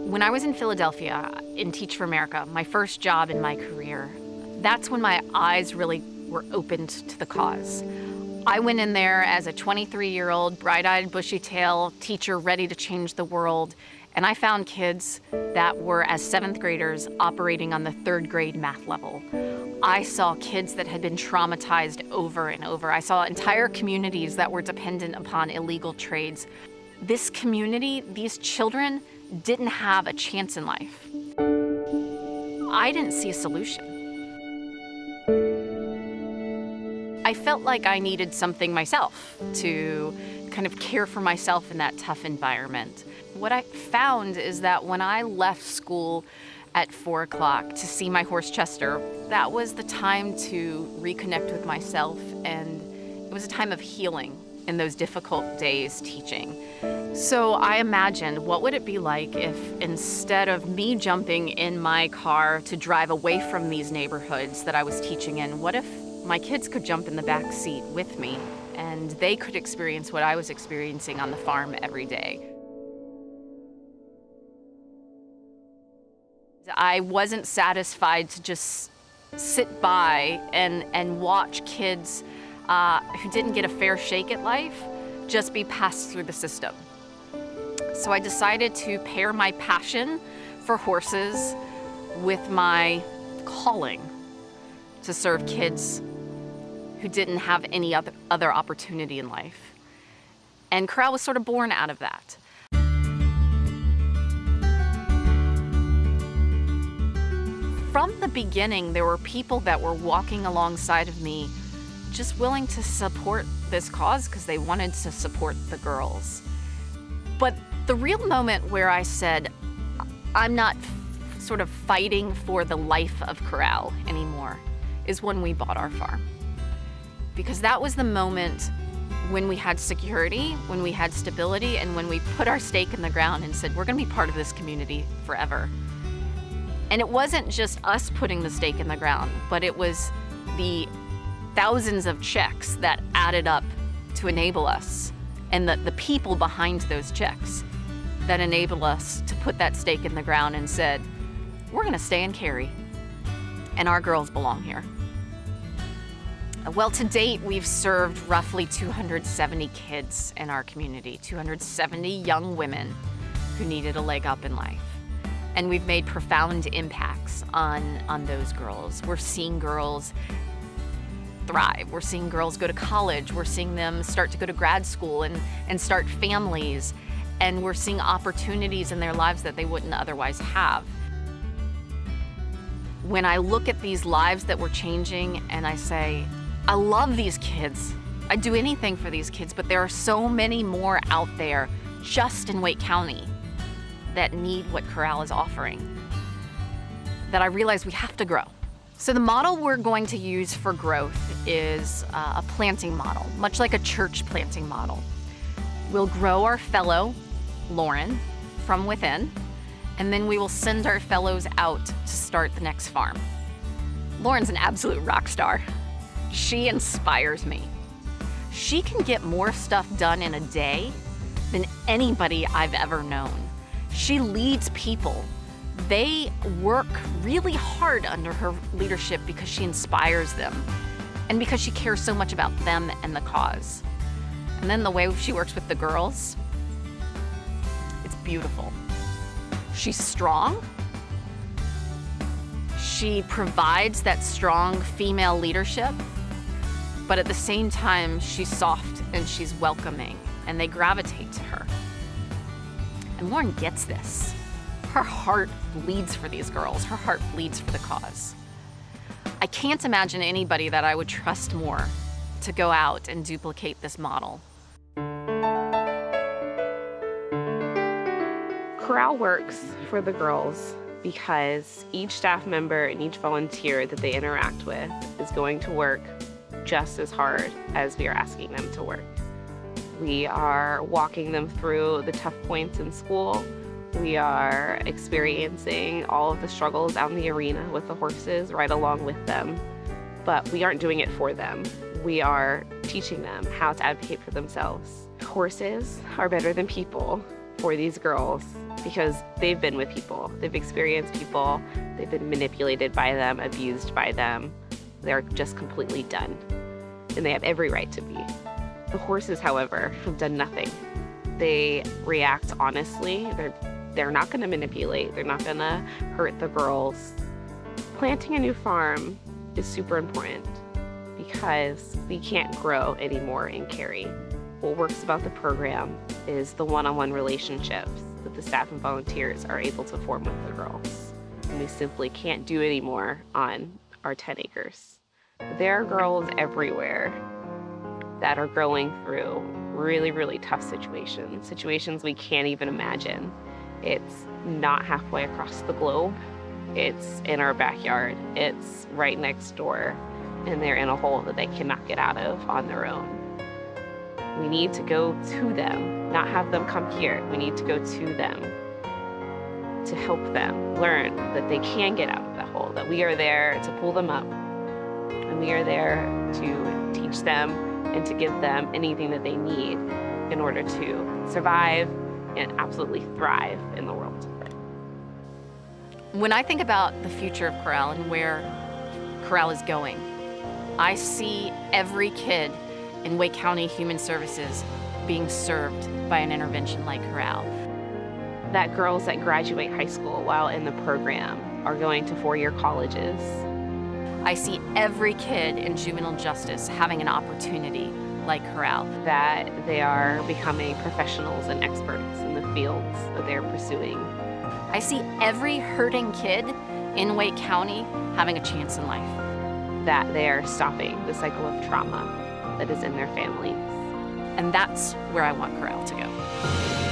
When I was in Philadelphia in Teach for America, my first job in my career, that's when my eyes really were opened to the cause. I went in there as a 23-year-old, bright-eyed, bushy-tailed teacher ready to change the world, and I found kids that were, as 7th graders, operating on the 3rd grade math level. I saw kids that had been traumatized over and over. I saw entire communities that were dependent upon illegal trades. This community, these children, didn't have a chance in life. I didn't see a solution. I felt like I needed something myself to kind of care for myself in that tough environment. What I found is that when I left school at 4 o'clock to see my horse Chester, that was the time to reconnect with myself, and it was a time of healing in those difficult days teaching. So I imagined, what would it be like if instead of me jumping in my car to drive away from these neighborhoods that I was teaching in, what if my kids could jump in the back seat with me and they could experience what I was experiencing on the farm every day? I wasn't satisfied to just sit by and watch kids who didn't get a fair shake at life just be passed through the system. So I decided to pair my passion for horses with my calling to serve kids who didn't have any other opportunity in life. And CORRAL was sort of born out of that. From the beginning, there were people that were walking alongside of me just willing to support this cause because they wanted to support the girls. But the real moment where I said, I'm not sort of fighting for the life of CORRAL anymore, is when we bought our farm. Because that was the moment when we had security, when we had stability, and when we put our stake in the ground and said, we're gonna be part of this community forever. And it wasn't just us putting the stake in the ground, but it was the thousands of checks that added up to enable us, and the people behind those checks that enable us to put that stake in the ground and said, we're gonna stay in Cary, and our girls belong here. Well, to date, we've served roughly 270 kids in our community, 270 young women who needed a leg up in life. And we've made profound impacts on those girls. We're seeing girls thrive. We're seeing girls go to college. We're seeing them start to go to grad school and start families. And we're seeing opportunities in their lives that they wouldn't otherwise have. When I look at these lives that we're changing and I say, I love these kids. I'd do anything for these kids, but there are so many more out there just in Wake County that need what CORRAL is offering, that I realize we have to grow. So the model we're going to use for growth is a planting model, much like a church planting model. We'll grow our fellow, Lauren, from within, and then we will send our fellows out to start the next farm. Lauren's an absolute rock star. She inspires me. She can get more stuff done in a day than anybody I've ever known. She leads people. They work really hard under her leadership because she inspires them and because she cares so much about them and the cause. And then the way she works with the girls, it's beautiful. She's strong. She provides that strong female leadership, but at the same time, she's soft and she's welcoming, and they gravitate to her. And Lauren gets this. Her heart bleeds for these girls. Her heart bleeds for the cause. I can't imagine anybody that I would trust more to go out and duplicate this model. CORRAL works for the girls because each staff member and each volunteer that they interact with is going to work just as hard as we are asking them to work. We are walking them through the tough points in school. We are experiencing all of the struggles out in the arena with the horses right along with them, but we aren't doing it for them. We are teaching them how to advocate for themselves. Horses are better than people. for these girls because they've been with people. They've experienced people. They've been manipulated by them, abused by them. They're just completely done. And they have every right to be. The horses, however, have done nothing. They react honestly. They're not going to manipulate. They're not going to hurt the girls. Planting a new farm is super important because we can't grow anymore in Cary. What works about the program is the one-on-one relationships that the staff and volunteers are able to form with the girls. And we simply can't do anymore on our 10 acres. There are girls everywhere that are going through really, really tough situations we can't even imagine. It's not halfway across the globe. It's in our backyard. It's right next door. And they're in a hole that they cannot get out of on their own. We need to go to them, not have them come here. We need to go to them to help them learn that they can get out of that hole, that we are there to pull them up, and we are there to teach them and to give them anything that they need in order to survive and absolutely thrive in the world. When I think about the future of CORRAL and where CORRAL is going, I see every kid in Wake County Human Services being served by an intervention like CORRAL. That girls that graduate high school while in the program are going to four-year colleges. I see every kid in juvenile justice having an opportunity like CORRAL. That they are becoming professionals and experts in the fields that they're pursuing. I see every hurting kid in Wake County having a chance in life. That they are stopping the cycle of trauma that is in their families. And that's where I want CORRAL to go.